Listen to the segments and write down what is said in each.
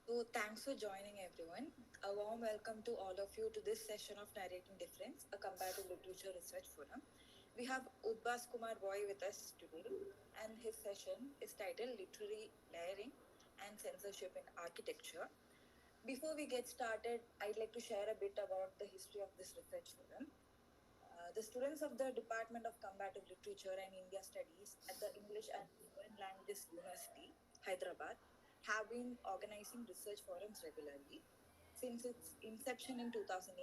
So, thanks for joining everyone. A warm welcome to all of you to this session of Narrating Difference, a comparative literature research forum. We have Udbhas Kumar Bhoi with us today, and his session is titled Literary Layering and Censorship in Architecture. Before we get started, I'd like to share a bit about the history of this research forum. The students of the Department of Comparative Literature and India Studies at the English and Foreign Languages University, Hyderabad, have been organizing research forums regularly. Since its inception in 2018,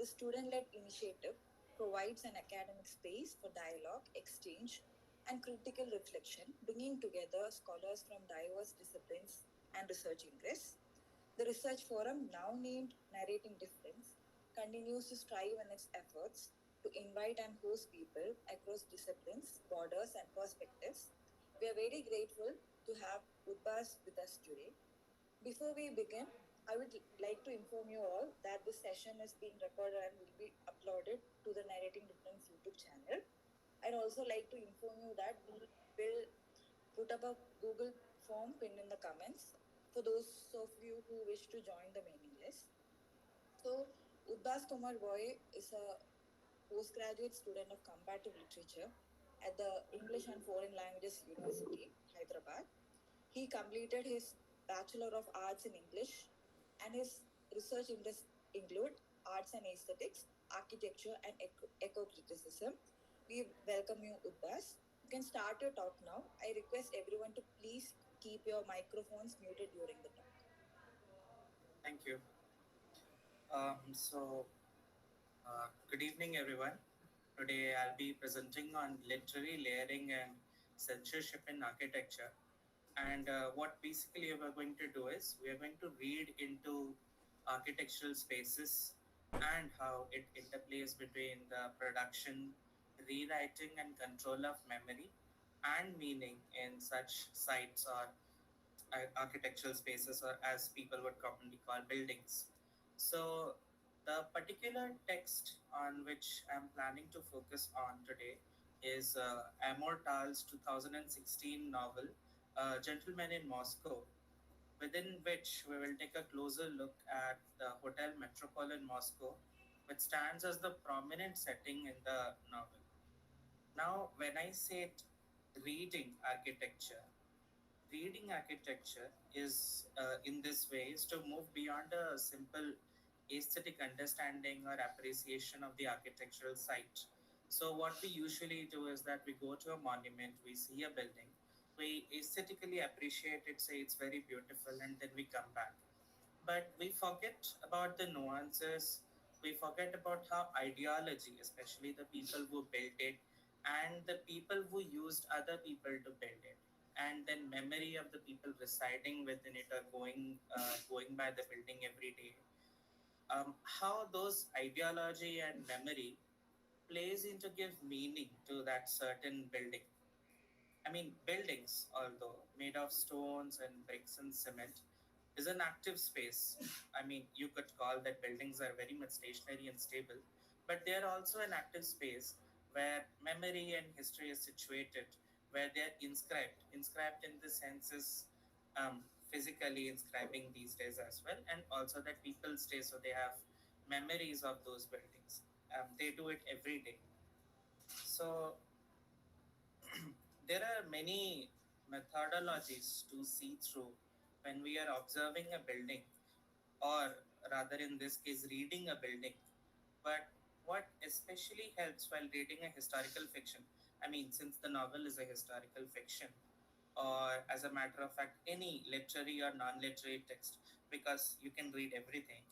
the student led initiative provides an academic space for dialogue, exchange, and critical reflection, bringing together scholars from diverse disciplines and research interests. The research forum, now named Narrating Difference, continues to strive in its efforts to invite and host people across disciplines, borders, and perspectives. We are very grateful to have Udbhas with us today. Before we begin, I would like to inform you all that this session is being recorded and will be uploaded to the Narrating Difference YouTube channel. I'd also like to inform you that we will put up a Google form pinned in the comments for those of you who wish to join the mailing list. So, Udbhas Kumar Bhoi is a postgraduate student of comparative literature at the English and Foreign Languages University, Hyderabad. He completed his Bachelor of Arts in English, and his research interests include arts and aesthetics, architecture, and eco-criticism. We welcome you, Udbhas. You can start your talk now. I request everyone to please keep your microphones muted during the talk. Thank you. Good evening, everyone. Today, I'll be presenting on literary layering and censorship in architecture. And what basically we're going to do is we are going to read into architectural spaces and how it interplays between the production, rewriting, and control of memory and meaning in such sites or architectural spaces, or as people would commonly call buildings. So, the particular text on which I'm planning to focus on today is Amor Tal's 2016 novel, Gentleman in Moscow, within which we will take a closer look at the Hotel Metropole in Moscow, which stands as the prominent setting in the novel. Now, when I say it, reading architecture is in this way is to move beyond a simple aesthetic understanding or appreciation of the architectural site. So what we usually do is that we go to a monument, we see a building, we aesthetically appreciate it, say it's very beautiful, and then we come back. But we forget about the nuances, we forget about how ideology, especially the people who built it and the people who used other people to build it, and then memory of the people residing within it or going by the building every day, how those ideology and memory plays into give meaning to that certain building. I mean, buildings, although made of stones and bricks and cement, is an active space. I mean, you could call that buildings are very much stationary and stable, but they are also an active space where memory and history is situated, where they are inscribed. Inscribed in the sense is physically inscribing these days as well, and also that people stay, so they have memories of those buildings. They do it every day. So there are many methodologies to see through when we are observing a building, or rather, in this case, reading a building. But what especially helps while reading a historical fiction, I mean, since the novel is a historical fiction, or as a matter of fact, any literary or non literary text, because you can read everything,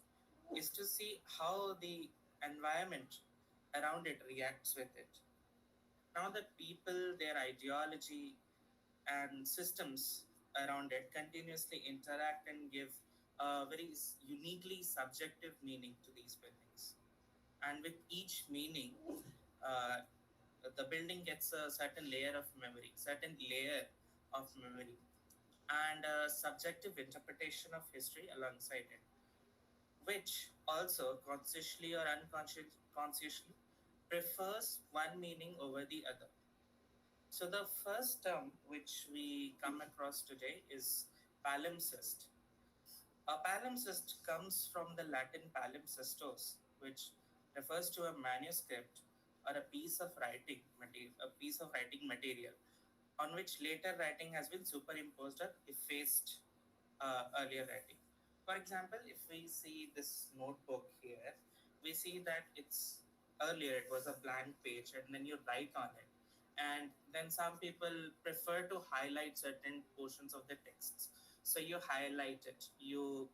is to see how the environment around it reacts with it. Now that people, their ideology, and systems around it continuously interact and give a very uniquely subjective meaning to these buildings. And with each meaning, uh, the building gets a certain layer of memory, and a subjective interpretation of history alongside it, which also consciously or unconsciously prefers one meaning over the other. So the first term which we come across today is palimpsest. A palimpsest comes from the Latin palimpsestos, which refers to a manuscript or a piece of writing material on which later writing has been superimposed or effaced earlier writing. For example, if we see this notebook here, we see that it's earlier it was a blank page and then you write on it. And then some people prefer to highlight certain portions of the texts. So you highlight it, you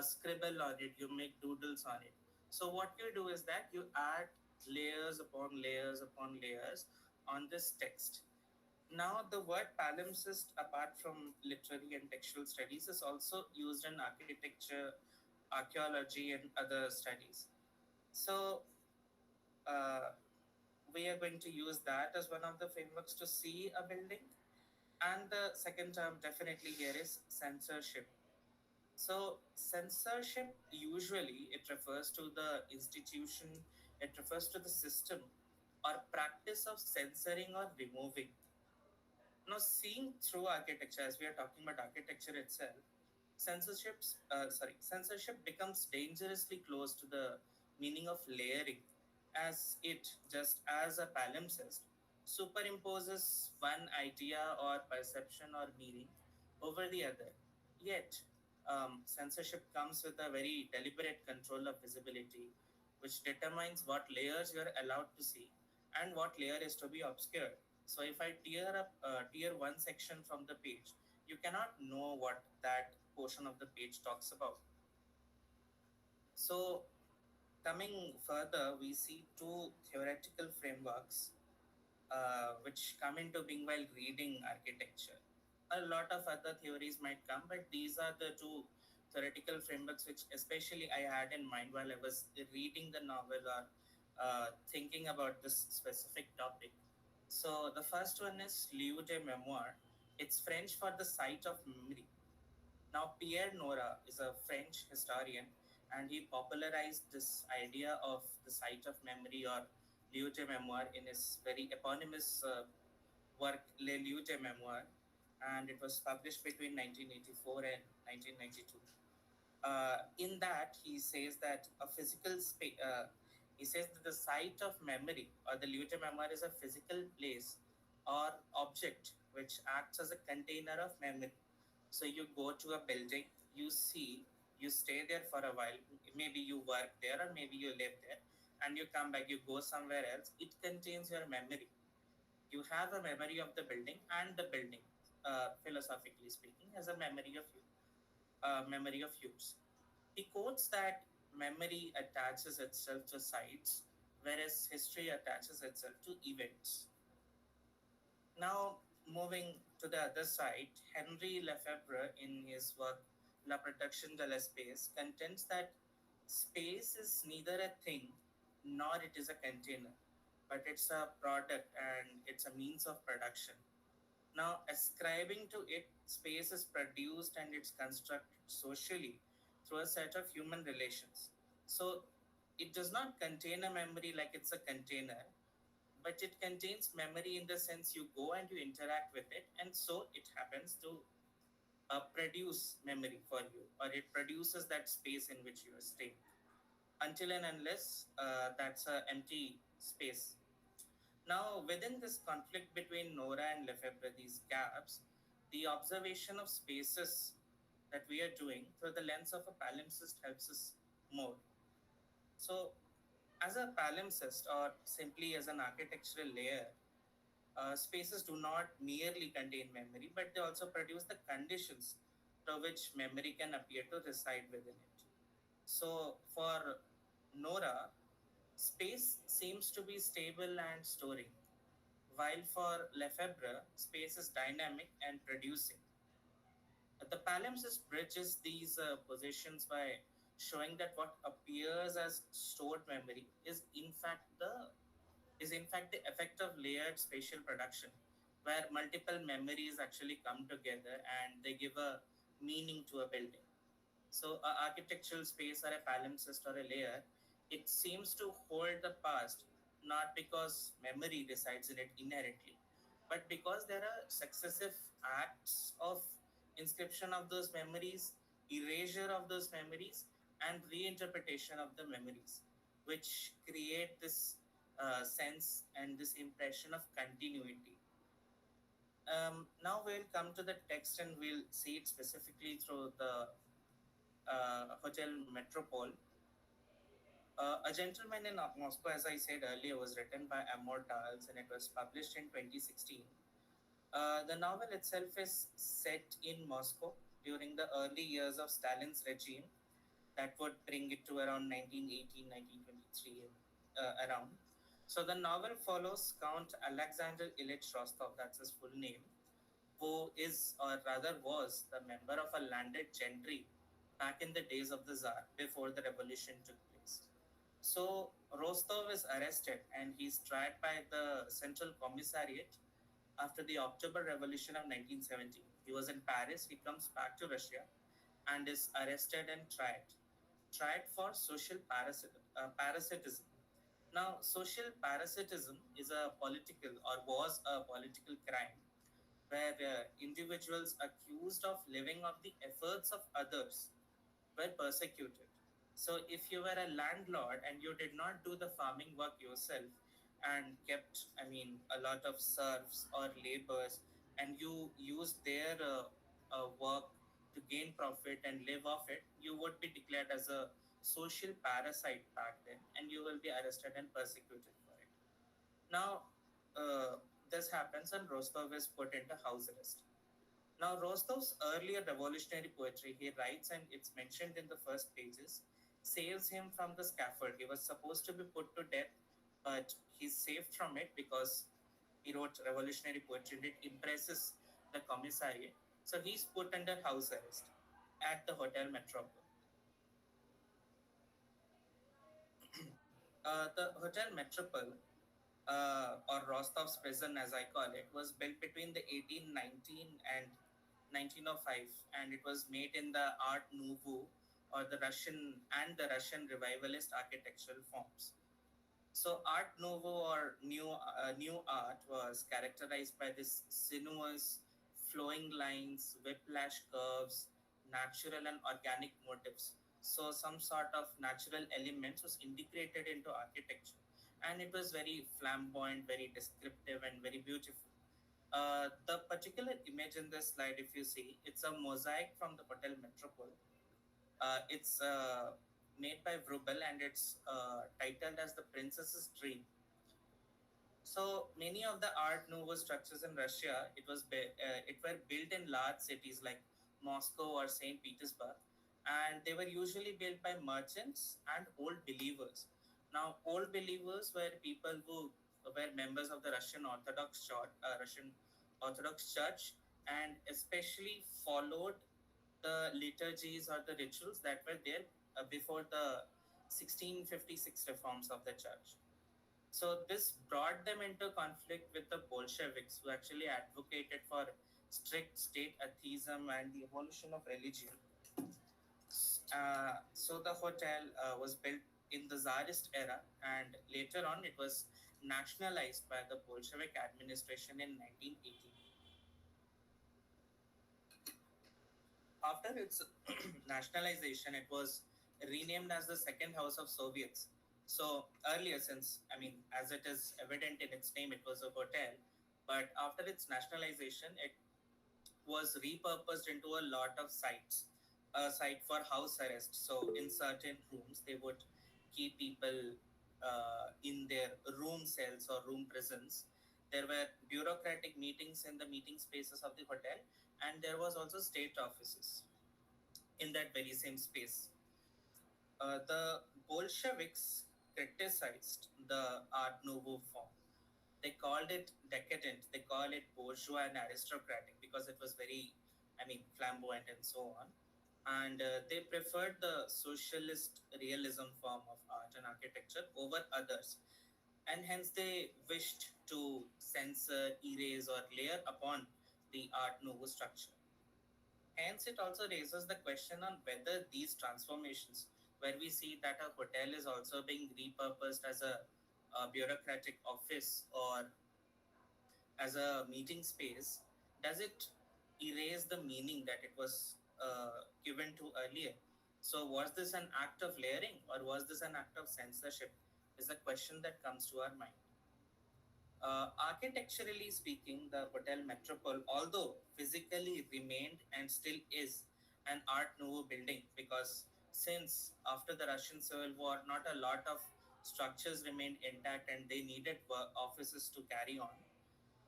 scribble on it, you make doodles on it. So what you do is that you add layers upon layers upon layers on this text. Now, the word palimpsest, apart from literary and textual studies, is also used in architecture, archaeology, and other studies. So, uh, we are going to use that as one of the frameworks to see a building. And the second term, definitely, here is censorship. So, censorship usually it refers to the institution, it refers to the system or practice of censoring or removing. Now, seeing through architecture, as we are talking about architecture itself, censorship becomes dangerously close to the meaning of layering, as it, just as a palimpsest, superimposes one idea or perception or meaning over the other. Yet, censorship comes with a very deliberate control of visibility, which determines what layers you are allowed to see and what layer is to be obscured. So, if I tear one section from the page, you cannot know what that portion of the page talks about. So, coming further, we see two theoretical frameworks which come into being while reading architecture. A lot of other theories might come, but these are the two theoretical frameworks which, especially, I had in mind while I was reading the novel or thinking about this specific topic. So, the first one is Lieu de Memoire. It's French for the site of memory. Now, Pierre Nora is a French historian and he popularized this idea of the site of memory or lieu de mémoire in his very eponymous work, Les Lieux de Mémoire, and it was published between 1984 and 1992. In that, he says that a physical space, he says that the site of memory or the lieu de mémoire is a physical place or object which acts as a container of memory. So you go to a building, you see, you stay there for a while. Maybe you work there or maybe you live there, and you come back, you go somewhere else. It contains your memory. You have a memory of the building, and the building, philosophically speaking, has a memory of yours. He quotes that memory attaches itself to sites, whereas history attaches itself to events. Now, moving to the other side, Henry Lefebvre, in his work La Production de l'Espace, contends that space is neither a thing nor it is a container, but it's a product and it's a means of production. Now, ascribing to it, space is produced and it's constructed socially through a set of human relations. So, it does not contain a memory like it's a container, but it contains memory in the sense you go and you interact with it, and so it happens to produce memory for you, or it produces that space in which you are staying. Until and unless that's an empty space. Now, within this conflict between Nora and Lefebvre, these gaps, the observation of spaces that we are doing through the lens of a palimpsest helps us more. So, as a palimpsest or simply as an architectural layer, spaces do not merely contain memory, but they also produce the conditions to which memory can appear to reside within it. So, for Nora, space seems to be stable and storing, while for Lefebvre, space is dynamic and producing. The palimpsest bridges these positions by showing that what appears as stored memory is in fact the effect of layered spatial production, where multiple memories actually come together and they give a meaning to a building. So, a architectural space or a palimpsest or a layer, it seems to hold the past not because memory resides in it inherently, but because there are successive acts of inscription of those memories erasure of those memories, and reinterpretation of the memories, which create this sense and this impression of continuity. Now we'll come to the text and we'll see it specifically through the Hotel Metropole. A Gentleman in Moscow, as I said earlier, was written by Amortals and it was published in 2016. The novel itself is set in Moscow during the early years of Stalin's regime, that would bring it to around 1918, 1923, around. So the novel follows Count Alexander Ilyich Rostov, that's his full name, who is, or rather was, the member of a landed gentry back in the days of the Tsar before the revolution took place. So Rostov is arrested and he's tried by the Central Commissariat after the October Revolution of 1917. He was in Paris, he comes back to Russia and is arrested and tried for social parasitism. Now, social parasitism is a political or was a political crime where individuals accused of living off the efforts of others were persecuted. So, if you were a landlord and you did not do the farming work yourself and kept, a lot of serfs or laborers, and you used their work to gain profit and live off it, you would be declared as a social parasite back then, and you will be arrested and persecuted for it. Now, this happens, and Rostov is put into house arrest. Now, Rostov's earlier revolutionary poetry, he writes, and it's mentioned in the first pages, saves him from the scaffold. He was supposed to be put to death, but he's saved from it because he wrote revolutionary poetry and it impresses the commissariat. So he's put under house arrest at the Hotel Metropole. The Hotel Metropole, or Rostov's prison as I call it, was built between the 1819 and 1905, and it was made in the Art Nouveau, or the Russian revivalist architectural forms. So Art Nouveau, or new art, was characterized by this sinuous, flowing lines, whiplash curves, natural and organic motifs. So some sort of natural elements was integrated into architecture, and it was very flamboyant, very descriptive, and very beautiful. The particular image in this slide, if you see, it's a mosaic from the Hotel Metropole. It's made by Vrubel and it's titled as The Princess's Dream. So many of the Art Nouveau structures in Russia, it were built in large cities like Moscow or Saint Petersburg, and they were usually built by merchants and old believers. Now, old believers were people who were members of the Russian Orthodox Church, and especially followed the liturgies or the rituals that were there before the 1656 reforms of the church. So this brought them into conflict with the Bolsheviks, who actually advocated for strict state atheism and the abolition of religion. So the hotel was built in the Tsarist era, and later on it was nationalized by the Bolshevik administration in 1918. After its nationalization, it was renamed as the Second House of Soviets. So earlier, since as it is evident in its name, it was a hotel, but after its nationalization, it was repurposed into a lot of sites. A site for house arrest. So in certain rooms, they would keep people in their room cells or room prisons. There were bureaucratic meetings in the meeting spaces of the hotel, and there was also state offices in that very same space. The Bolsheviks criticized the Art Nouveau form. They called it decadent, they call it bourgeois and aristocratic because it was very, flamboyant and so on. And they preferred the socialist realism form of art and architecture over others. And hence they wished to censor, erase, or layer upon the Art Nouveau structure. Hence, it also raises the question on whether these transformations, where we see that a hotel is also being repurposed as a bureaucratic office or as a meeting space, does it erase the meaning that it was given to earlier. So, was this an act of layering or was this an act of censorship? Is a question that comes to our mind. Architecturally speaking, the Hotel Metropole, although physically remained and still is an Art Nouveau building, because since after the Russian Civil War, not a lot of structures remained intact and they needed offices to carry on.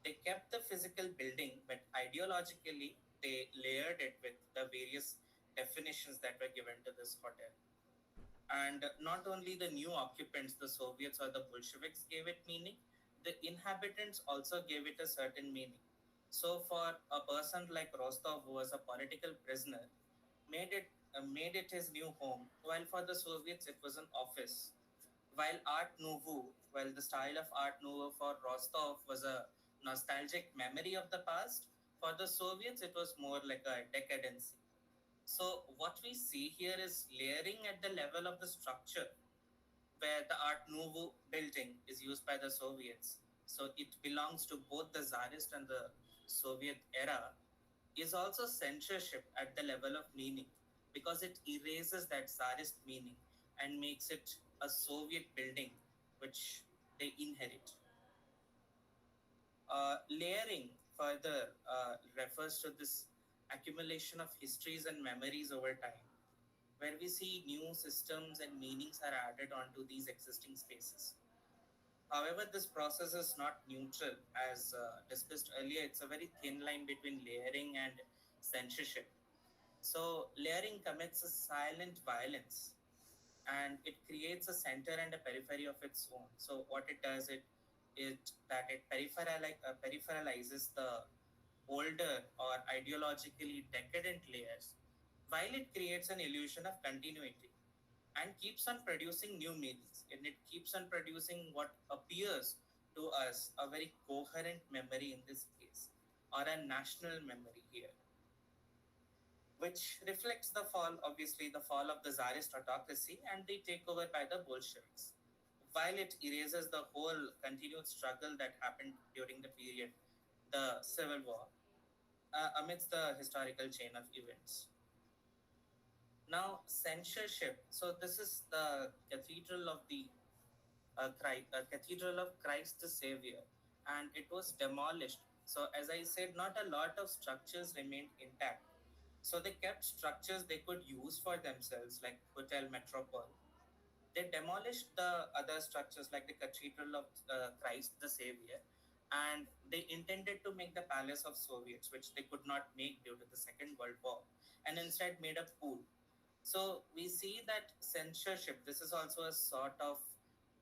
They kept the physical building, but ideologically, they layered it with the various definitions that were given to this hotel. And not only the new occupants, the Soviets or the Bolsheviks, gave it meaning, the inhabitants also gave it a certain meaning. So, for a person like Rostov, who was a political prisoner, made it his new home, while for the Soviets it was an office. While the style of Art Nouveau for Rostov was a nostalgic memory of the past, for the Soviets it was more like a decadency. So, what we see here is layering at the level of the structure, where the Art Nouveau building is used by the Soviets. So, it belongs to both the Tsarist and the Soviet era, is also censorship at the level of meaning, because it erases that Tsarist meaning and makes it a Soviet building which they inherit. Layering further refers to this accumulation of histories and memories over time, where we see new systems and meanings are added onto these existing spaces. However, this process is not neutral. As discussed earlier, it's a very thin line between layering and censorship. So, layering commits a silent violence, and it creates a center and a periphery of its own. So, what it does, it peripheralizes the older or ideologically decadent layers, while it creates an illusion of continuity and keeps on producing new meanings. And it keeps on producing what appears to us a very coherent memory in this case, or a national memory here, which reflects the fall, obviously, the fall of the Tsarist autocracy and the takeover by the Bolsheviks, while it erases the whole continued struggle that happened during the period, the Civil War, amidst the historical chain of events. Now, censorship. So, this is the cathedral of the Cathedral of Christ the Savior, and it was demolished. So, as I said, not a lot of structures remained intact. So, they kept structures they could use for themselves, like Hotel Metropole. They demolished the other structures, like the Cathedral of Christ the Savior, and they intended to make the Palace of Soviets, which they could not make due to the Second World War, and instead made a pool. So we see that censorship, this is also a sort of,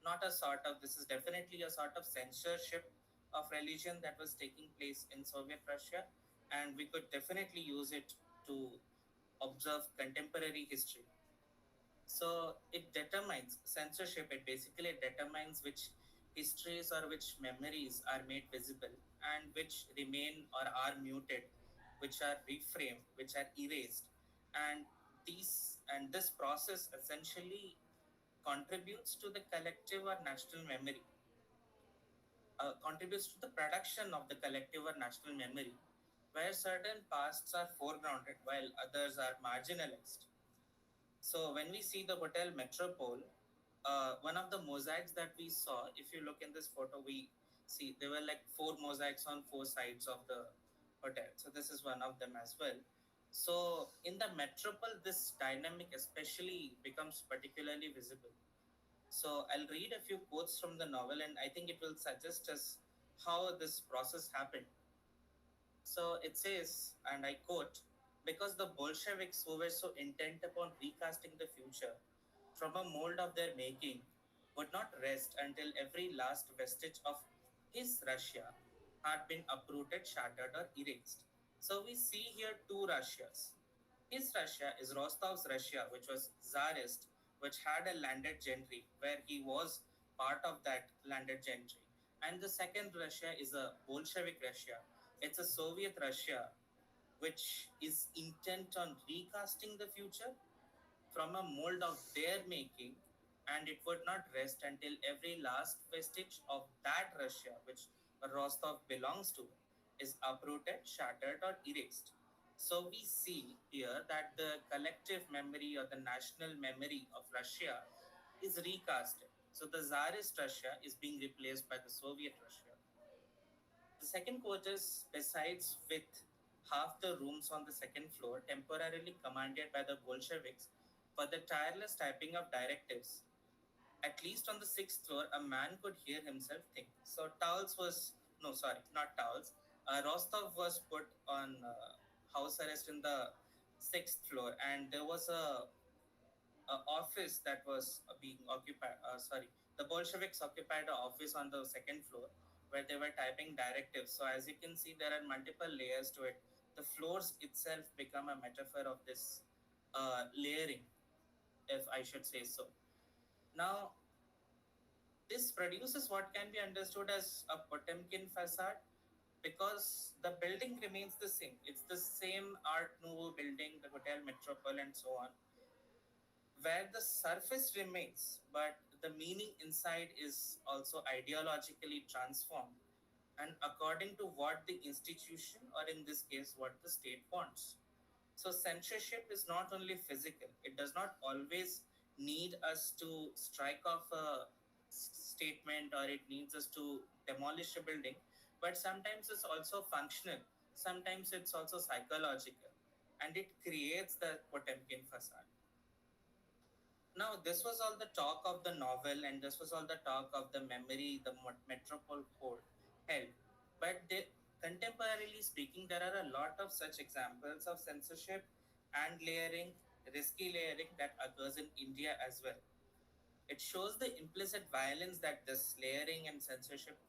not a sort of, this is definitely a sort of censorship of religion that was taking place in Soviet Russia, and we could definitely use it to observe contemporary history. So it determines censorship, it basically determines which histories or which memories are made visible and which remain or are muted, which are reframed, which are erased. And this process essentially contributes to the collective or national memory, contributes to the production of the collective or national memory, where certain pasts are foregrounded while others are marginalized. So when we see the Hotel Metropole, one of the mosaics that we saw, if you look in this photo, we see there were like four mosaics on four sides of the hotel. So this is one of them as well. So in the Metropole, this dynamic especially becomes particularly visible. So I'll read a few quotes from the novel, and I think it will suggest us how this process happened. So it says, and I quote, because the Bolsheviks, who were so intent upon recasting the future from a mold of their making, would not rest until every last vestige of his Russia had been uprooted, shattered, or erased. So we see here two Russias. His Russia is Rostov's Russia, which was Tsarist, which had a landed gentry, where he was part of that landed gentry. And the second Russia is a Bolshevik Russia. It's a Soviet Russia, which is intent on recasting the future from a mold of their making, and it would not rest until every last vestige of that Russia, which Rostov belongs to, is uprooted, shattered, or erased. So we see here that the collective memory or the national memory of Russia is recasted. So the Tsarist Russia is being replaced by the Soviet Russia. The second quote is, besides with half the rooms on the second floor temporarily commanded by the Bolsheviks for the tireless typing of directives, at least on the sixth floor, a man could hear himself think. So Towels was, no, sorry, not Towels. Rostov was put on house arrest in the sixth floor, and there was a office that was being occupied. Sorry, the Bolsheviks occupied an office on the second floor where they were typing directives. So as you can see, there are multiple layers to it. The floors itself become a metaphor of this layering, if I should say so. Now, this produces what can be understood as a Potemkin facade because the building remains the same. It's the same Art Nouveau building, the Hotel Metropole, and so on, where the surface remains, but the meaning inside is also ideologically transformed and according to what the institution, or in this case, what the state wants. So censorship is not only physical, it does not always need us to strike off a statement or it needs us to demolish a building, but sometimes it's also functional, sometimes it's also psychological, and it creates the Potemkin facade. Now, this was all the talk of the novel, and this was all the talk of the memory the Metropole Code held. But contemporarily speaking, there are a lot of such examples of censorship and layering, risky layering that occurs in India as well. It shows the implicit violence that this layering and censorship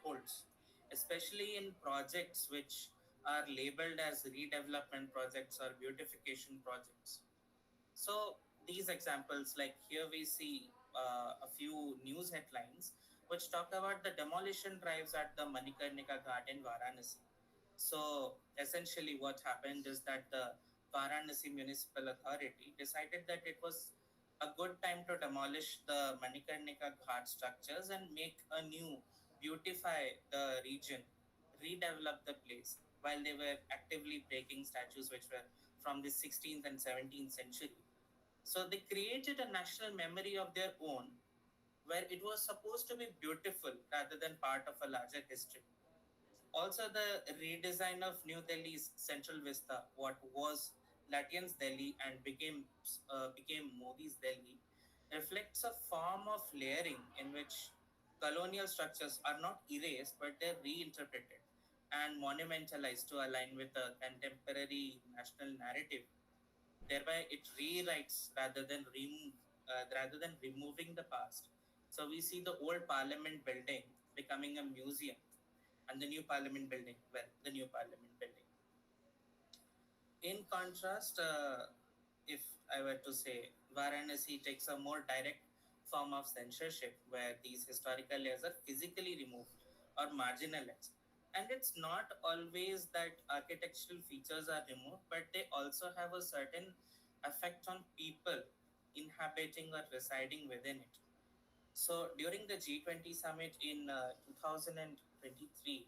holds, especially in projects which are labeled as redevelopment projects or beautification projects. So these examples, like here we see a few news headlines which talk about the demolition drives at the Manikarnika Ghat in Varanasi. So essentially, what happened is that the Varanasi Municipal Authority decided that it was a good time to demolish the Manikarnika Ghat structures and make a new, beautify the region, redevelop the place while they were actively breaking statues which were from the 16th and 17th century. So they created a national memory of their own where it was supposed to be beautiful rather than part of a larger history. Also, the redesign of New Delhi's Central Vista, what was Latian's Delhi and became Modi's Delhi, reflects a form of layering in which colonial structures are not erased but they're reinterpreted and monumentalized to align with the contemporary national narrative. Thereby, it rewrites rather than removing the past. So we see the old Parliament building becoming a museum, and the new Parliament building, well, the new Parliament building. In contrast, if I were to say, Varanasi takes a more direct form of censorship where these historical layers are physically removed or marginalized. And it's not always that architectural features are removed, but they also have a certain effect on people inhabiting or residing within it. So during the G20 summit in 2023,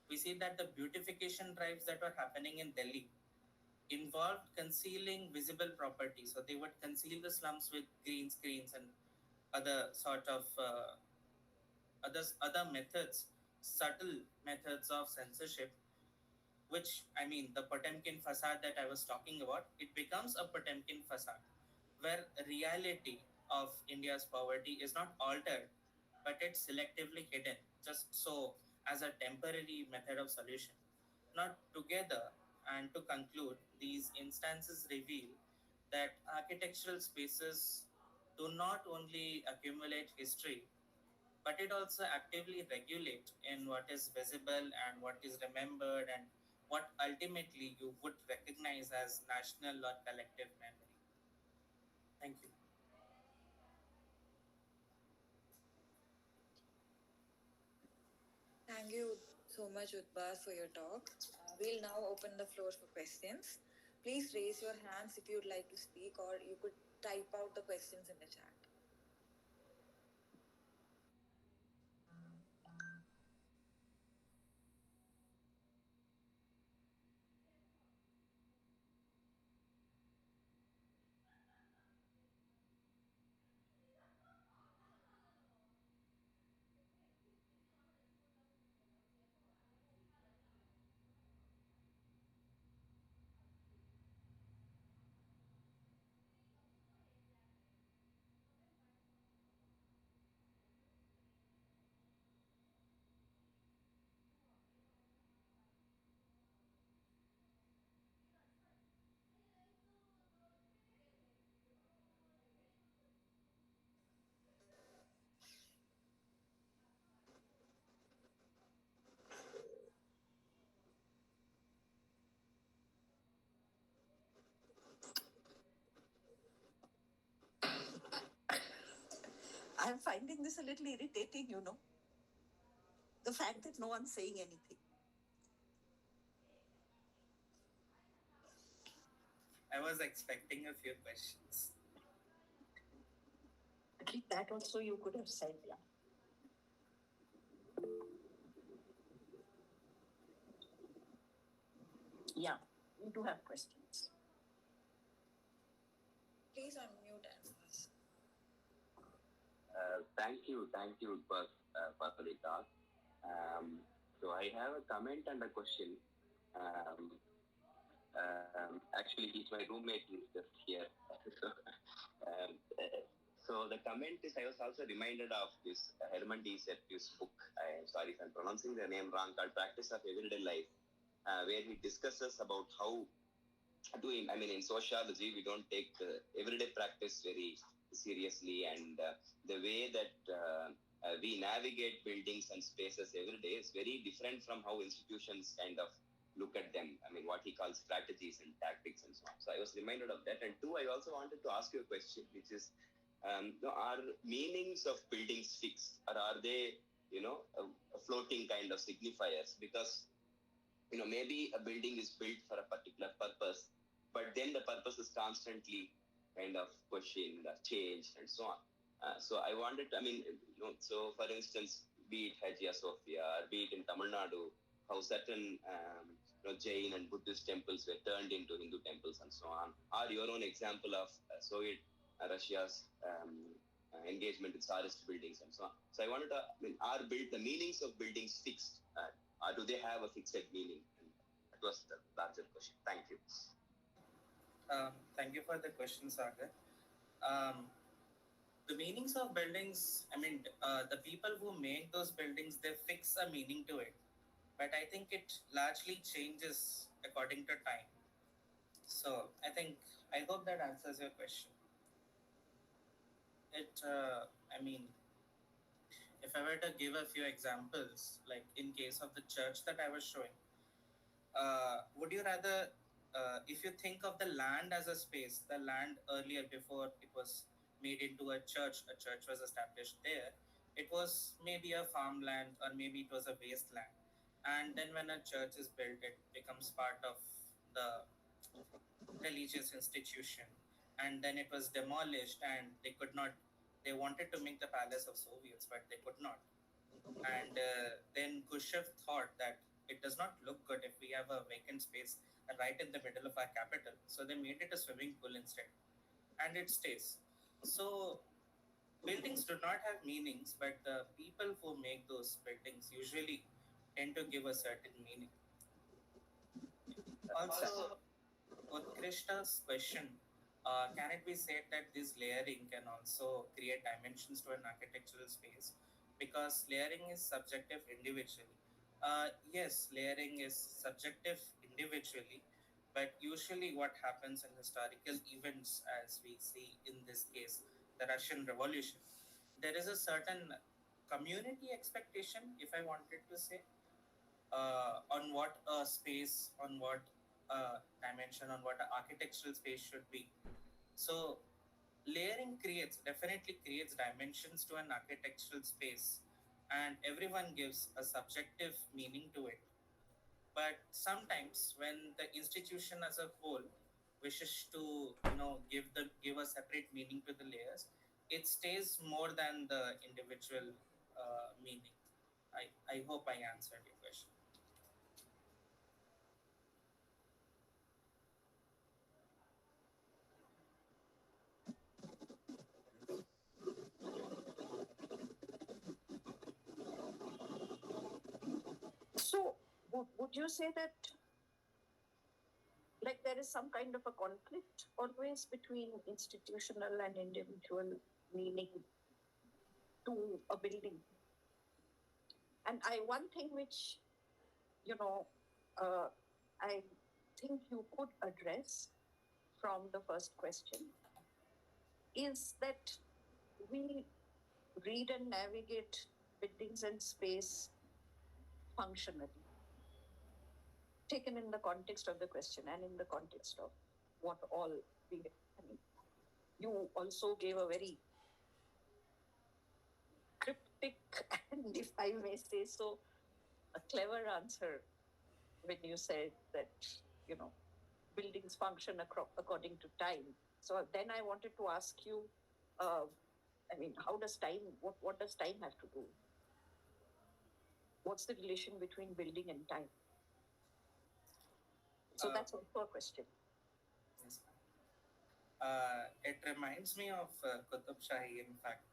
we see that the beautification drives that were happening in Delhi involved concealing visible property. So they would conceal the slums with green screens and other sort of other methods, subtle methods of censorship. Which I mean, the Potemkin facade that I was talking about, it becomes a Potemkin facade, where reality of India's poverty is not altered, but it's selectively hidden, just so as a temporary method of solution. Not together, and to conclude, these instances reveal that architectural spaces do not only accumulate history, but it also actively regulate in what is visible and what is remembered and what ultimately you would recognize as national or collective memory. Thank you. Thank you so much, Udbhas, for your talk. We'll now open the floor for questions. Please raise your hands if you'd like to speak, or you could type out the questions in the chat. I'm finding this a little irritating, the fact that no one's saying anything. I was expecting a few questions. At least that also you could have said, yeah. Yeah, we do have questions. Please unmute and ask. Thank you, Udbhas, for the talk. Um, so I have a comment and a question. Um, Actually, he's my roommate. He's just here. so, um, uh, so the comment is, I was also reminded of this Herman D. Serpius book. I'm sorry if I'm pronouncing the name wrong, called Practice of Everyday Life, where he discusses about how in sociology, we don't take everyday practice very seriously, and the way that we navigate buildings and spaces every day is very different from how institutions kind of look at them. I mean, what he calls strategies and tactics and so on. So I was reminded of that. And two, I also wanted to ask you a question, which is, are meanings of buildings fixed, or are they, a floating kind of signifiers? Because maybe a building is built for a particular purpose, but then the purpose is constantly kind of questioned, changed, and so on. So I wanted to, so for instance, be it Hagia Sophia, or be it in Tamil Nadu, how certain Jain and Buddhist temples were turned into Hindu temples and so on, are your own example of Soviet Russia's engagement with Tsarist buildings and so on. So I wanted to, are the meanings of buildings fixed? Or do they have a fixed meaning? And that was the larger question. Thank you. Thank you for the question, Sagar. Um, the meanings of buildings, the people who make those buildings, they fix a meaning to it. But I think it largely changes according to time. So I hope that answers your question. It, I mean, if I were to give a few examples, like in case of the church that I was showing, would you rather, if you think of the land as a space, the land earlier before it was made into a church was established there, it was maybe a farmland or maybe it was a wasteland. And then when a church is built, it becomes part of the religious institution. And then it was demolished and they wanted to make the palace of Soviets, but they could not. And then Khrushchev thought that it does not look good if we have a vacant space right in the middle of our capital. So they made it a swimming pool instead. And it stays. So buildings do not have meanings, but the people who make those buildings usually tend to give a certain meaning. Also, Utkrishta's question, can it be said that this layering can also create dimensions to an architectural space? Because layering is subjective individually. Yes, layering is subjective individually, but usually what happens in historical events, as we see in this case, the Russian Revolution, there is a certain community expectation, if I wanted to say, on what a space, on what dimension, on what an architectural space should be. So layering definitely creates dimensions to an architectural space, and everyone gives a subjective meaning to it. But sometimes when the institution as a whole wishes to give a separate meaning to the layers, it stays more than the individual meaning. I hope I answered your question. So, would you say that, like, there is some kind of a conflict always between institutional and individual meaning to a building? And one thing which, uh, I think you could address from the first question is that we read and navigate buildings and space functionally, taken in the context of the question and in the context of what all we, I mean, you also gave a very scientific and, if I may say so, a clever answer when you said that, buildings function according to time. So then I wanted to ask you, how does time, what does time have to do? What's the relation between building and time? So that's also a question. Yes, it reminds me of Qutub Shahi, in fact,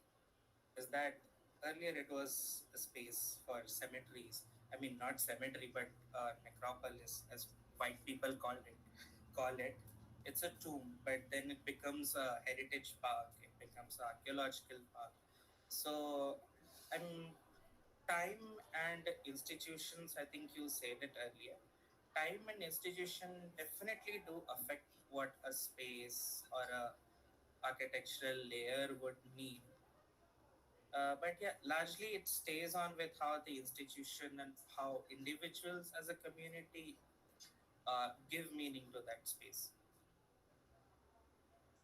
is that earlier it was a space for cemeteries. I mean, not cemetery, but necropolis, as white people call it. It's a tomb, but then it becomes a heritage park. It becomes an archaeological park. So, time and institutions. I think you said it earlier. Time and institution definitely do affect what a space or a architectural layer would mean. But yeah, largely it stays on with how the institution and how individuals as a community give meaning to that space.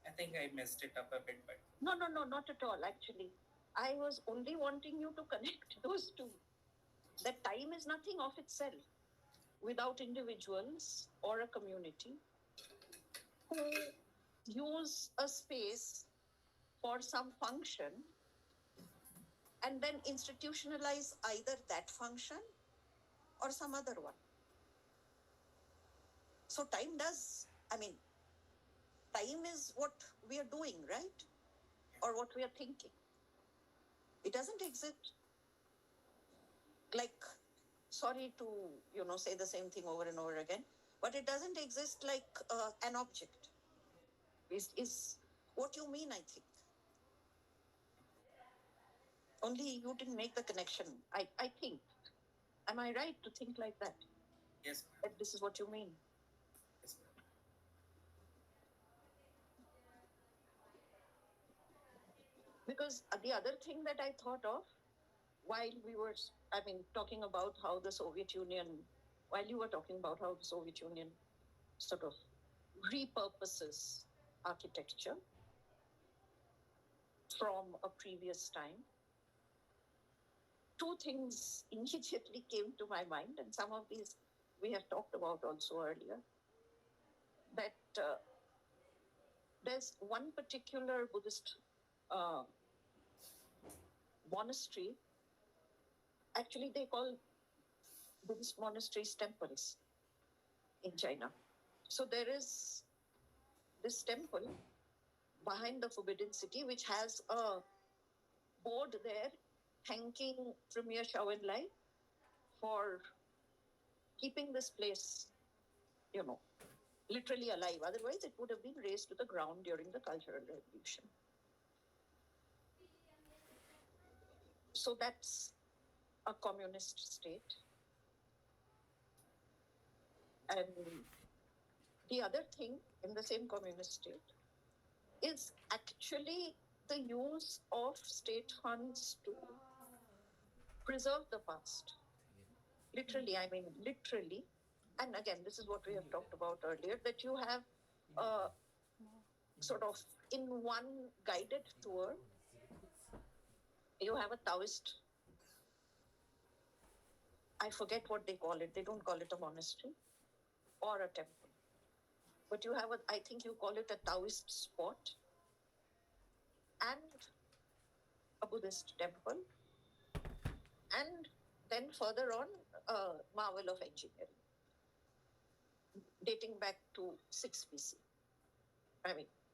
I think I messed it up a bit, but No, not at all. Actually, I was only wanting you to connect those two. That time is nothing of itself without individuals or a community who use a space for some function and then institutionalize either that function or some other one. So time is what we are doing, right? Or what we are thinking. It doesn't exist like, sorry to, say the same thing over and over again, but it doesn't exist like an object. Is what you mean, I think. Only you didn't make the connection, I think. Am I right to think like that? yes, That this is what you mean? yes. Because the other thing that I thought of while we were, talking about how the Soviet Union, while you were talking about how the Soviet Union sort of repurposes architecture from a previous time, two things immediately came to my mind, and some of these we have talked about also earlier. That there's one particular Buddhist monastery. Actually, they call Buddhist monasteries temples in China. So there is this temple behind the Forbidden City, which has a board there thanking Premier Zhou Enlai for keeping this place, literally alive. Otherwise, it would have been razed to the ground during the Cultural Revolution. So that's a communist state. And the other thing in the same communist state is actually the use of state funds to preserve the past. Literally. And again, this is what we have talked about earlier, that you have sort of in one guided tour, you have a Taoist, I forget what they call it. They don't call it a monastery or a temple. But you have I think you call it a Taoist spot and a Buddhist temple. And then further on, a marvel of engineering dating back to 6 BC.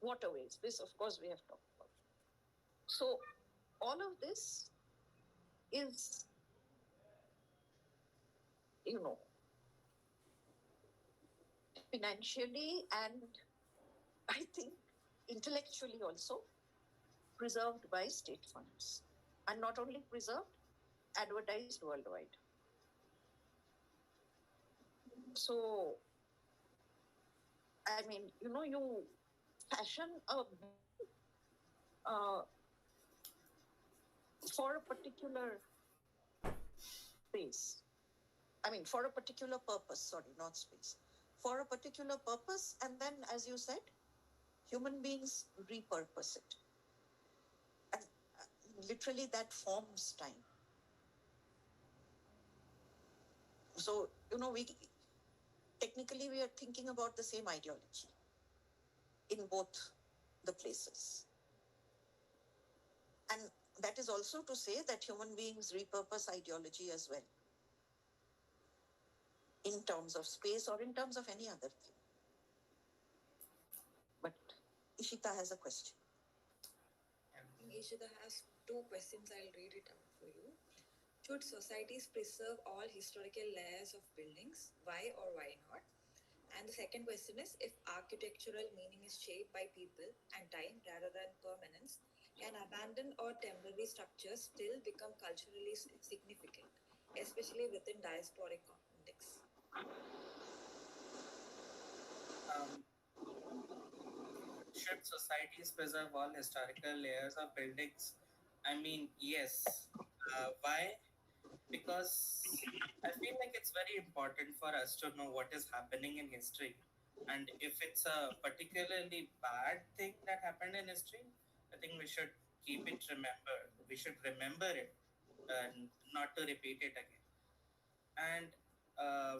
Waterways. This, of course, we have talked about. So all of this is, financially and I think intellectually also preserved by state funds. And not only preserved, advertised worldwide. So, you fashion a for a particular space. For a particular purpose, sorry, not space. For a particular purpose, and then, as you said, human beings repurpose it. And literally that forms time. So, technically we are thinking about the same ideology in both the places. And that is also to say that human beings repurpose ideology as well, in terms of space or in terms of any other thing. But Ishita has a question. Ishita has two questions. I'll read it out for you. Should societies preserve all historical layers of buildings? Why or why not? And the second question is, if architectural meaning is shaped by people and time rather than permanence, can abandoned or temporary structures still become culturally significant, especially within diasporic contexts? Um, should societies preserve all historical layers of buildings? I mean, yes. Why? Because I feel like it's very important for us to know what is happening in history. And if it's a particularly bad thing that happened in history, I think we should keep it remembered. We should remember it and not to repeat it again. And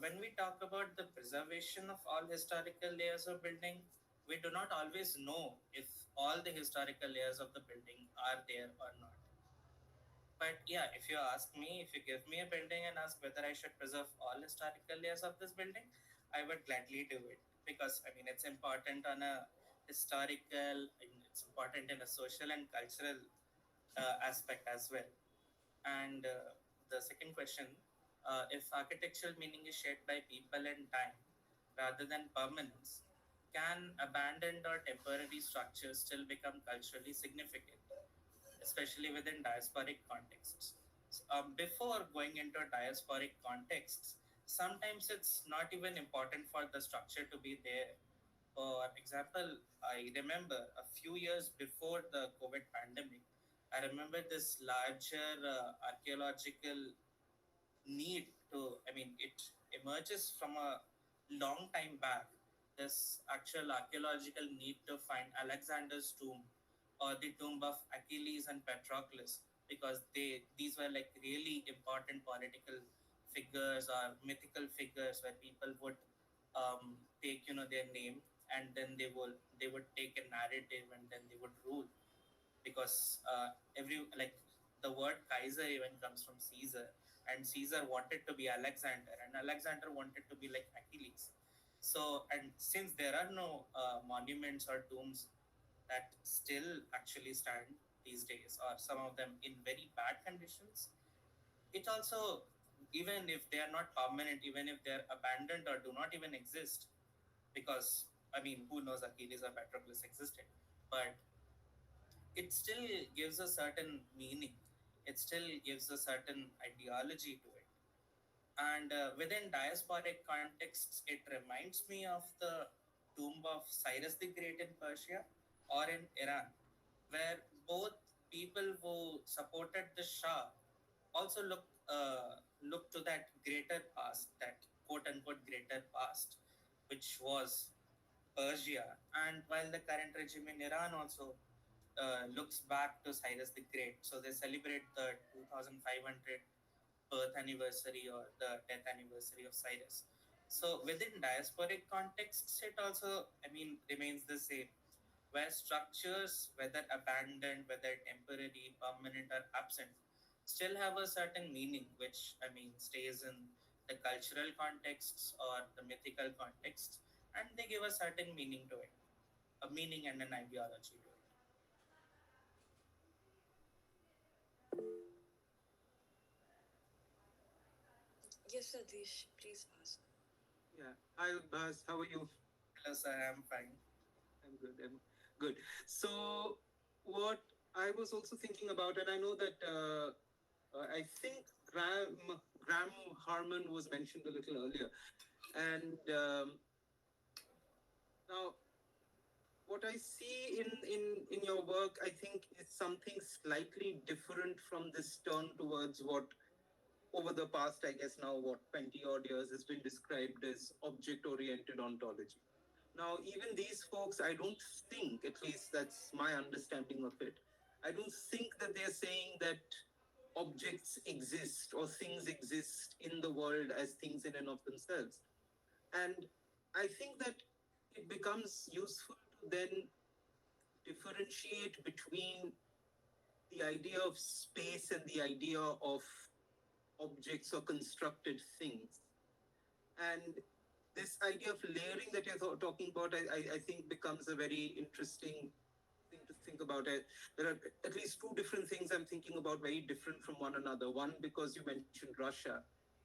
when we talk about the preservation of all historical layers of building, we do not always know if all the historical layers of the building are there or not. But yeah, if you ask me, if you give me a building and ask whether I should preserve all historical layers of this building, I would gladly do it because I mean it's important on a historical, I mean, it's important in a social and cultural aspect as well. And the second question, if architectural meaning is shaped by people and time rather than permanence, can abandoned or temporary structures still become culturally significant, especially within diasporic contexts? Before going into diasporic contexts, sometimes it's not even important for the structure to be there. For example, I remember a few years before the COVID pandemic, I remember this larger archaeological need to, I mean, it emerges from a long time back. This actual archaeological need to find Alexander's tomb or the tomb of Achilles and Patroclus because these were like really important political figures or mythical figures where people would take their name and then they would take a narrative and then they would rule because every like the word Kaiser even comes from Caesar, and Caesar wanted to be Alexander, and Alexander wanted to be like Achilles. So, and since there are no monuments or tombs that still actually stand these days, or some of them in very bad conditions, it also, even if they are not permanent, even if they are abandoned or do not even exist, because I mean, who knows Achilles or Patroclus existed, but it still gives a certain meaning. It still gives a certain ideology to it. And within diasporic contexts, it reminds me of the tomb of Cyrus the Great in Persia or in Iran, where both people who supported the Shah also look to that greater past, that quote unquote greater past, which was Persia. And while the current regime in Iran also looks back to Cyrus the Great. So they celebrate the 2500 birth anniversary or the death anniversary of Cyrus. So within diasporic contexts, it also, I mean, remains the same, where structures, whether abandoned, whether temporary, permanent, or absent, still have a certain meaning, which, I mean, stays in the cultural contexts or the mythical contexts, and they give a certain meaning to it, a meaning and an ideology to it. Yes, Satish, please ask. Yeah. Hi, Udbhas. How are you? Hello, sir, I'm fine. I'm good. I'm good. So, what I was also thinking about, and I know that I think Graham Harman was mentioned a little earlier, and now what I see in your work, I think is something slightly different from this turn towards what over the past, I guess now what 20 odd years has been described as object oriented ontology. Now, even these folks, I don't think, at least that's my understanding of it, I don't think that they're saying that objects exist or things exist in the world as things in and of themselves. And I think that it becomes useful to then differentiate between the idea of space and the idea of objects or constructed things. And this idea of layering that you're talking about, I think becomes a very interesting thing to think about. There are at least two different things I'm thinking about, very different from one another. One, because you mentioned Russia,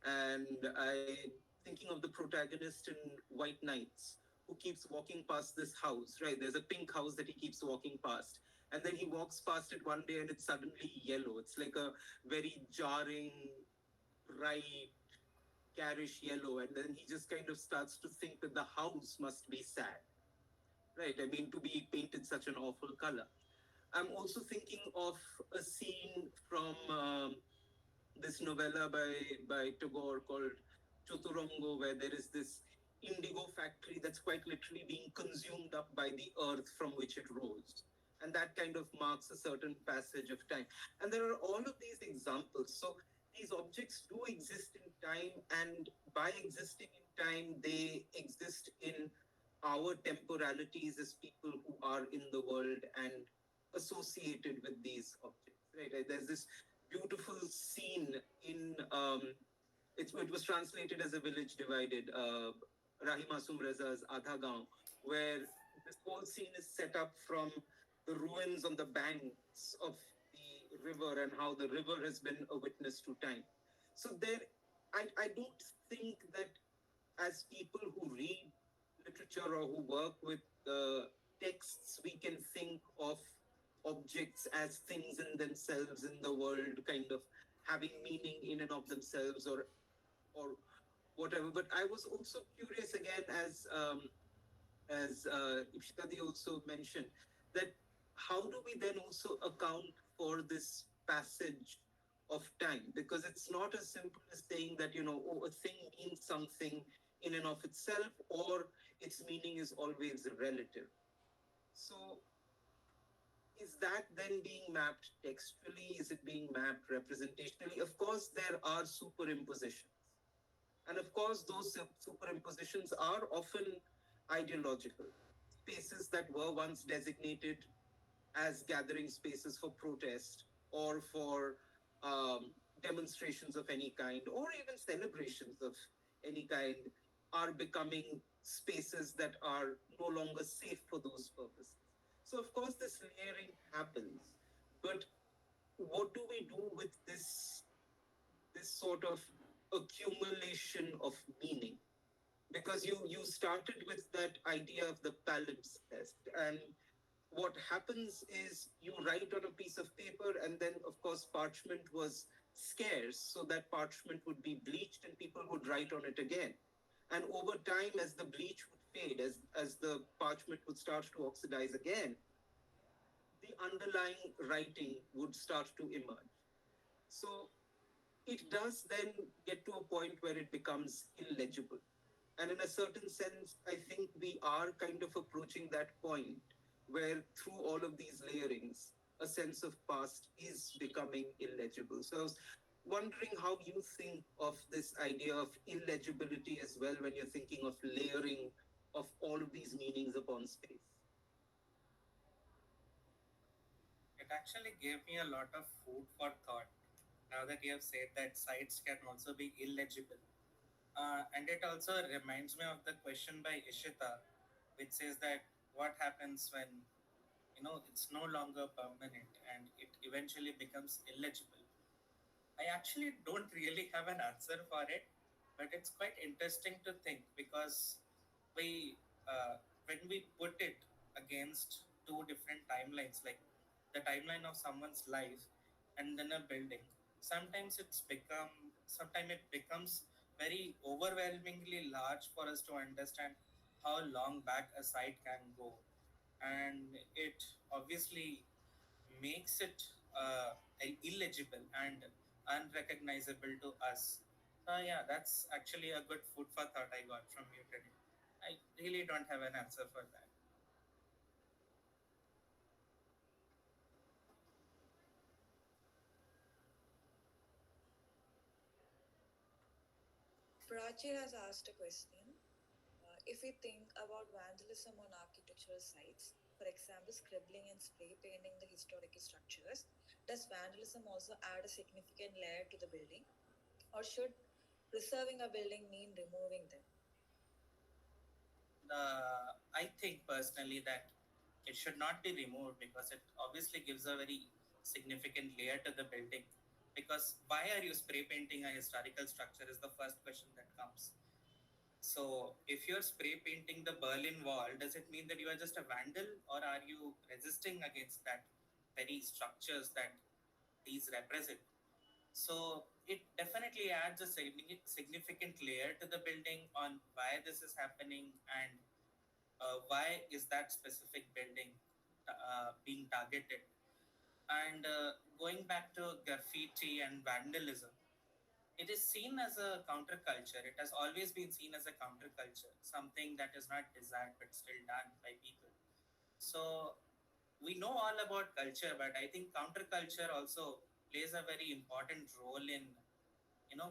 and I thinking of the protagonist in White Knights, who keeps walking past this house, right? There's a pink house that he keeps walking past. And then he walks past it one day and it's suddenly yellow. It's like a very jarring, bright, garish yellow. And then he just kind of starts to think that the house must be sad, right? I mean, to be painted such an awful color. I'm also thinking of a scene from this novella by Tagore called Choturango, where there is this indigo factory that's quite literally being consumed up by the earth from which it rose. And that kind of marks a certain passage of time. And there are all of these examples. So these objects do exist in time, and by existing in time, they exist in our temporalities as people who are in the world and associated with these objects. Right? There's this beautiful scene in it was translated as A Village Divided, Rahima Sumreza's Adha Gaon, where this whole scene is set up from the ruins on the banks of the river and how the river has been a witness to time. So there, I don't think that as people who read literature or who work with texts, we can think of objects as things in themselves in the world, kind of having meaning in and of themselves, or whatever. But I was also curious again, as Ipshitadi also mentioned, that how do we then also account for this passage of time? Because it's not as simple as saying that, oh, a thing means something in and of itself, or its meaning is always relative. So is that then being mapped textually? Is it being mapped representationally? Of course, there are superimpositions. And of course, those superimpositions are often ideological. Spaces that were once designated as gathering spaces for protest or for demonstrations of any kind, or even celebrations of any kind, are becoming spaces that are no longer safe for those purposes. So, of course, this layering happens. But what do we do with this sort of accumulation of meaning? Because you started with that idea of the palimpsest, and what happens is you write on a piece of paper, and then of course parchment was scarce, so that parchment would be bleached and people would write on it again. And over time, as the bleach would fade, as the parchment would start to oxidize again, the underlying writing would start to emerge. So it does then get to a point where it becomes illegible. And in a certain sense, I think we are kind of approaching that point where through all of these layerings, a sense of past is becoming illegible. So I was wondering how you think of this idea of illegibility as well when you're thinking of layering of all of these meanings upon space. It actually gave me a lot of food for thought. Now that you have said that sites can also be illegible. And it also reminds me of the question by Ishita, which says that what happens when it's no longer permanent and it eventually becomes illegible. I actually don't really have an answer for it, but it's quite interesting to think because we when we put it against two different timelines, like the timeline of someone's life and then a building, sometimes it becomes very overwhelmingly large for us to understand how long back a site can go, and it obviously makes it illegible and unrecognizable to us. So yeah, that's actually a good food for thought I got from you today. I really don't have an answer for that. Prachi has asked a question. If we think about vandalism on architectural sites, for example, scribbling and spray painting the historical structures, does vandalism also add a significant layer to the building? Or should preserving a building mean removing them? I think personally that it should not be removed because it obviously gives a very significant layer to the building. Because why are you spray painting a historical structure is the first question that comes. So, if you're spray painting the Berlin Wall, does it mean that you are just a vandal, or are you resisting against that very structures that these represent? So, it definitely adds a significant layer to the building on why this is happening and why is that specific building being targeted. And going back to graffiti and vandalism, it is seen as a counterculture. It has always been seen as a counterculture, something that is not desired but still done by people. So we know all about culture, but I think counterculture also plays a very important role in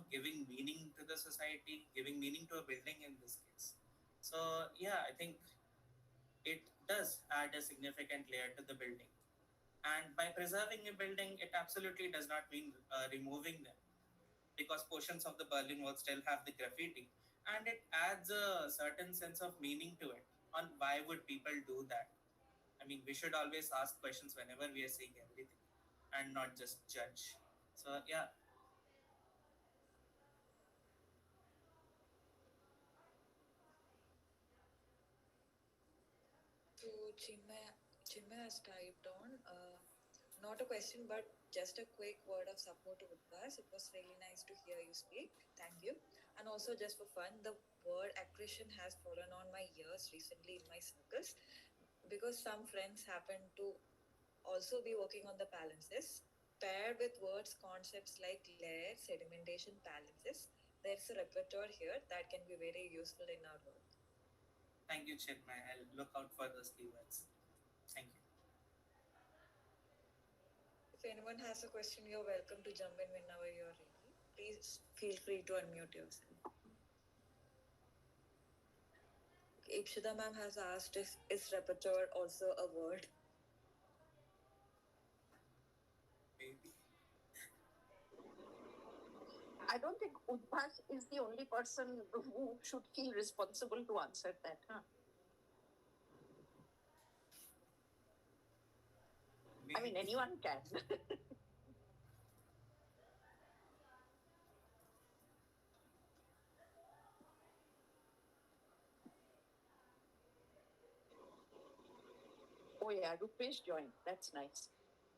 giving meaning to the society, giving meaning to a building in this case. So yeah, I think it does add a significant layer to the building. And by preserving a building, it absolutely does not mean removing them because portions of the Berlin Wall still have the graffiti, and it adds a certain sense of meaning to it. On why would people do that? I mean, we should always ask questions whenever we are seeing everything, and not just judge. So yeah, So Chinmay has typed on, not a question, but just a quick word of support to Udbhas. It was really nice to hear you speak. Thank you. And also, just for fun, the word accretion has fallen on my ears recently in my circles because some friends happen to also be working on the balances. Paired with words, concepts like layer, sedimentation, balances, there's a repertoire here that can be very useful in our work. thank you, Chinmay. I'll look out for those keywords. Thank you. If anyone has a question, you're welcome to jump in whenever you're ready. Please feel free to unmute yourself. Ipshita ma'am has asked if is repertoire also a word? Maybe. I don't think Udbhas is the only person who should feel responsible to answer that. Huh? I mean, anyone can. Oh yeah, Rupesh joined. That's nice.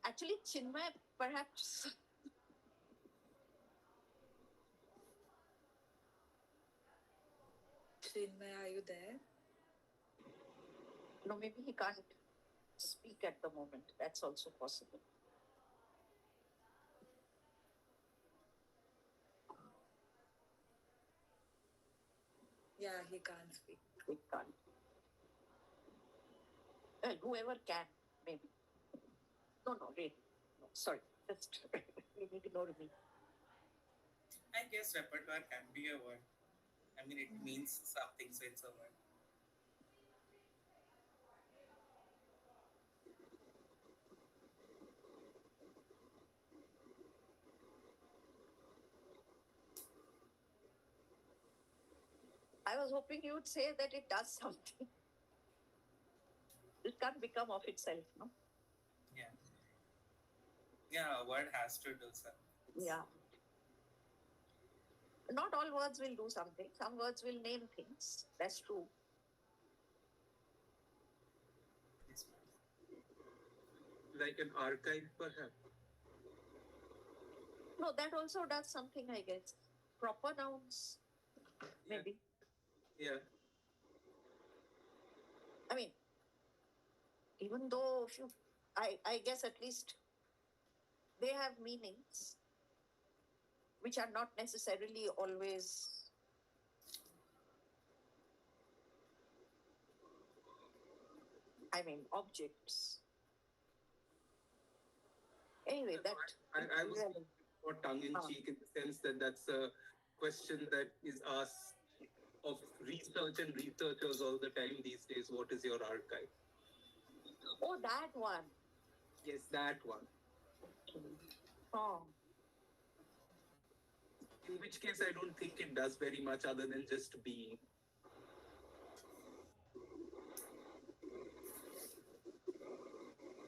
Actually, Chinmay, perhaps. Chinmay, are you there? No, maybe he can't speak at the moment. That's also possible. Yeah, he can't speak. He can't. Well, whoever can, maybe. No, really. No, sorry. Just ignore me. I guess repertoire can be a word. I mean, it means something, so it's a word. I was hoping you would say that it does something. It can't become of itself, no? Yeah. Yeah, a word has to do something. Yeah. Not all words will do something. Some words will name things. That's true. Yes, ma'am. Like an archive, perhaps. No, that also does something, I guess. Proper nouns, maybe. Yeah. I mean, even though I guess at least they have meanings which are not necessarily always objects. Anyway, that I was more tongue in cheek in the sense that that's a question that is asked of research and researchers all the time these days. What is your archive? Oh, that one. Yes, that one. Oh. In which case, I don't think it does very much other than just being.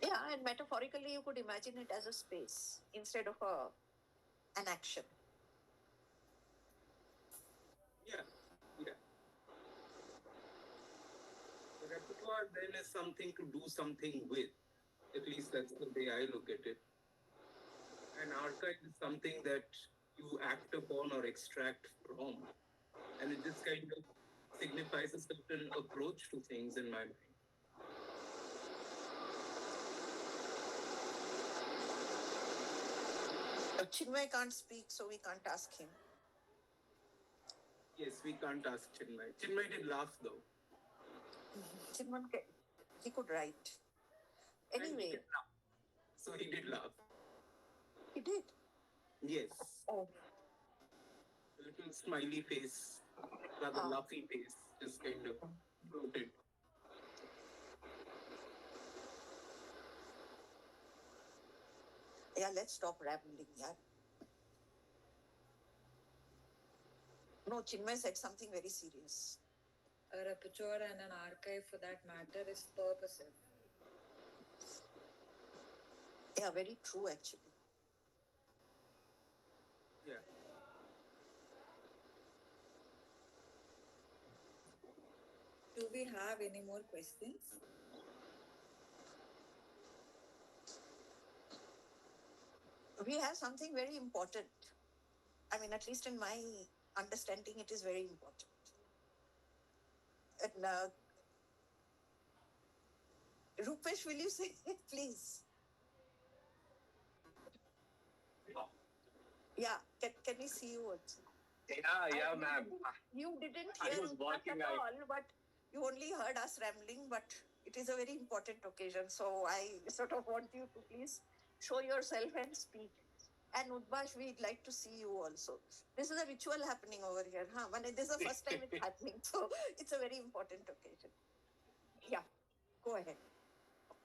Yeah, and metaphorically, you could imagine it as a space instead of an action. Yeah, yeah. The repertoire then is something to do something with. At least that's the way I look at it. An archive is something that you act upon or extract from. And it just kind of signifies a certain approach to things in my mind. Chinmay can't speak, so we can't ask him. Yes, we can't ask Chinmay. Chinmay did laugh though. Chinmay, he could write. And he Anyway, did laugh. So he did laugh. he did. Yes. Oh. A little smiley face, rather Ah. laughy face, just kind of floated. Yeah, let's stop rambling, yeah. No, Chinmay said something very serious. A repertoire and an archive, for that matter, is purposive. Yeah, very true, actually. Yeah. Do we have any more questions? We have something very important. I mean, at least in my understanding, it is very important. And Rupesh, will you say, please? Yeah, can we see you also? Yeah, ma'am. You didn't I hear was us walking, at all, but you only heard us rambling, but it is a very important occasion. So I sort of want you to please show yourself and speak. And Udbhas, we'd like to see you also. This is a ritual happening over here. Huh? This is the first time it's happening. So it's a very important occasion. Yeah, go ahead.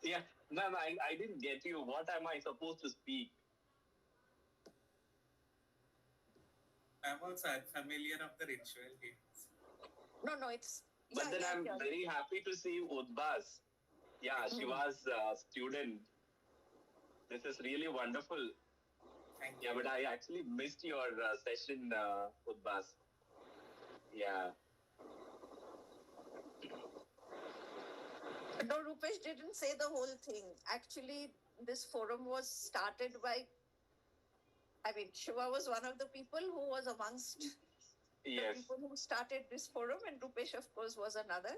Yeah, ma'am, I didn't get you. What am I supposed to speak? I'm also unfamiliar of the ritual here. No, it's... But then I'm very happy to see Udbhas. Yeah, she was a student. This is really wonderful. Thank Yeah, you. but I actually missed your session, Udbhas. Yeah. No, Rupesh didn't say the whole thing. Actually, this forum was started by... I mean, Shiva was one of the people who was amongst Yes. the people who started this forum, and Rupesh, of course, was another.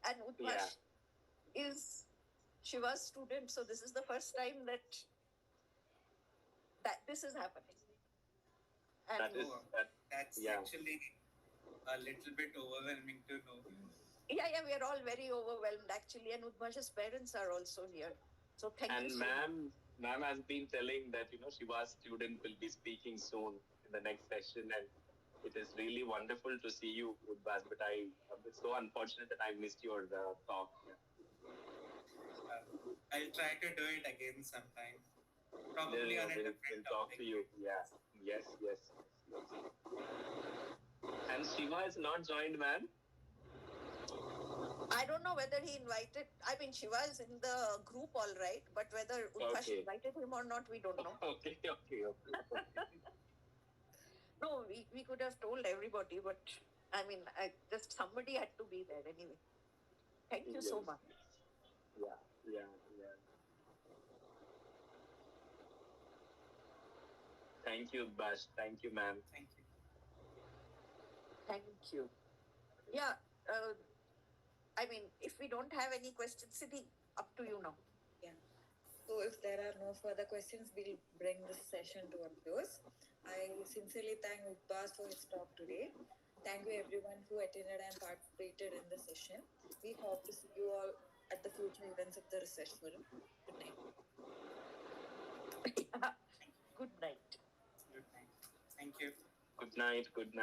And Udbhas is Shiva's student, so this is the first time that this is happening. And That's yeah. actually a little bit overwhelming to know. Yeah, we are all very overwhelmed actually, and Udbhas's parents are also here. So thank you. And ma'am has been telling that Shiva's student will be speaking soon in the next session, and it is really wonderful to see you, Udbhas. But it's so unfortunate that I missed your talk. I'll try to do it again sometime. Probably on a different we'll talk to you. Yeah. Yes. And Shiva is not joined, ma'am. I don't know whether he invited... I mean, Shiva is in the group all right, but whether Udbhas invited him or not, we don't know. Okay. No, we could have told everybody, but I mean, somebody had to be there anyway. Thank you so much. Yeah. Thank you, Udbhas. Thank you, ma'am. Thank you. Thank you. Yeah, I mean, if we don't have any questions, Siddhi, up to you now. Yeah. So if there are no further questions, we'll bring this session to a close. I sincerely thank Udbhas for his talk today. Thank you everyone who attended and participated in the session. We hope to see you all at the future events of the Research Forum. Good night. Good night. Good night. Thank you. Good night. Good night.